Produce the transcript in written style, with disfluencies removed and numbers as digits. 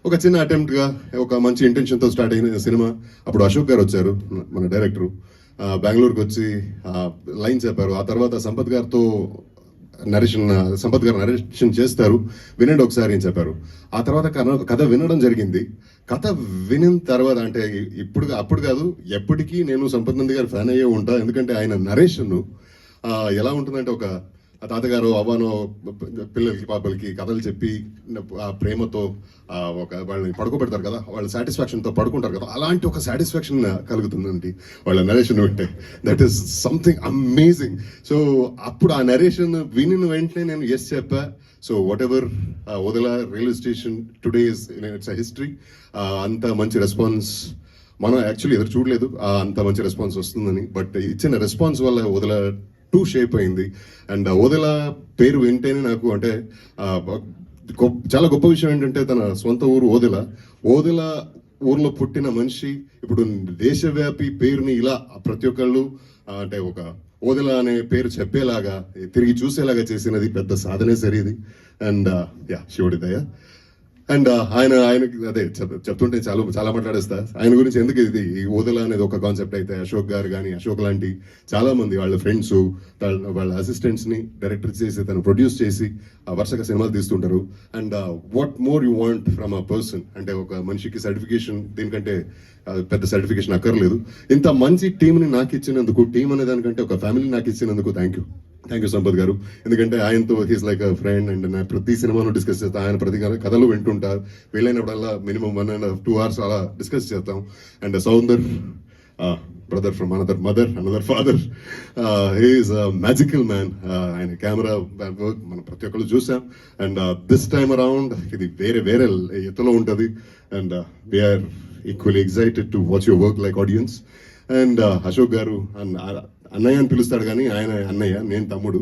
ఒక చిన్న అటెంప్ట్గా ఒక మంచి ఇంటెన్షన్తో స్టార్ట్ అయిన సినిమా. అప్పుడు అశోక్ గారు వచ్చారు, మన డైరెక్టరు. బెంగళూరుకి వచ్చి లైన్ చెప్పారు. ఆ తర్వాత సంపత్ గారు నరేషన్ చేస్తారు, వినండి ఒకసారి అని చెప్పారు. ఆ తర్వాత కథ వినడం జరిగింది. కథ వినిన తర్వాత అంటే అప్పుడు కాదు, ఎప్పటికీ నేను సంపత్ నంది గారి ఫ్యాన్ అయ్యే ఉంటా. ఎందుకంటే ఆయన నరేషన్ ఎలా ఉంటుందంటే, ఒక తాతగారు అవ్వనో పిల్లలకి పాపలకి కథలు చెప్పి ఆ ప్రేమతో వాళ్ళని పడుకోబెడతారు కదా, వాళ్ళ సాటిస్ఫాక్షన్తో పడుకుంటారు కదా, అలాంటి ఒక సాటిస్ఫాక్షన్ కలుగుతుందండి వాళ్ళ నరేషన్ వింటే. That is something amazing. So అప్పుడు ఆ నరేషన్ వినిన వెంటనే నేను ఎస్ చెప్పా. సో వాట్ ఎవర్ వదల railway station today it's a history. అంత మంచి రెస్పాన్స్ మనం యాక్చువల్లీ ఎదురు చూడలేదు, అంత మంచి రెస్పాన్స్ వస్తుందని. బట్ ఇచ్చిన రెస్పాన్స్ వల్ల వదల 2 షేప్ అయింది. అండ్ ఓదెల పేరు వింటేనే నాకు అంటే చాలా గొప్ప విషయం ఏంటంటే, తన సొంత ఊరు ఓదెల ఊర్లో పుట్టిన మనిషి ఇప్పుడు దేశవ్యాపి పేరుని ఇలా ప్రతి ఒక్కళ్ళు అంటే ఒక ఓదెల అనే పేరు చెప్పేలాగా తిరిగి చూసేలాగా చేసినది పెద్ద సాధనే సరిది. అండ్ శివుడి దయ. అండ్ ఆయనకి అదే చెప్తుంటే చాలా మాట్లాడేస్తా. ఆయన గురించి ఎందుకు ఇది ఓదెల అనేది ఒక కాన్సెప్ట్ అయితే, అశోక్ గారు కానీ, అశోక్ లాంటి చాలా మంది వాళ్ళ ఫ్రెండ్స్, వాళ్ళ అసిస్టెంట్స్ ని డైరెక్టర్ చేసి తను ప్రొడ్యూస్ చేసి వరుసగా సినిమాలు తీస్తుంటారు. And what more you want from a person అంటే, ఒక మనిషికి సర్టిఫికేషన్ దీనికంటే పెద్ద సర్టిఫికేషన్ అక్కర్లేదు. ఇంత మంచి టీంని నాకు ఇచ్చినందుకు, టీం అనే దానికంటే ఒక ఫ్యామిలీ నాకు ఇచ్చినందుకు థ్యాంక్ యూ సంపత్ గారు. ఎందుకంటే ఆయనతో he's like a friend. And నా ప్రతి సినిమాను డిస్కస్ చేస్తాను, ఆయన ప్రతి కథలు వింటుంటారు. వీలైనప్పుడల్లా మినిమం 1.5 to 2 hours అలా డిస్కస్ చేస్తాం. And Soundar brother from another mother, another father, he's magical man. ఆయన కెమెరా వర్క్ మనం ప్రతి ఒక్కరు చూసాం. అండ్ దిస్ టైమ్ అరౌండ్ ఇది వేరే ఎత్తులో ఉంటుంది. And we're equally excited to watch your work like audience. And Ashok garu అన్నయ్య అని పిలుస్తాడు కానీ ఆయన అన్నయ్య, నేను తమ్ముడు.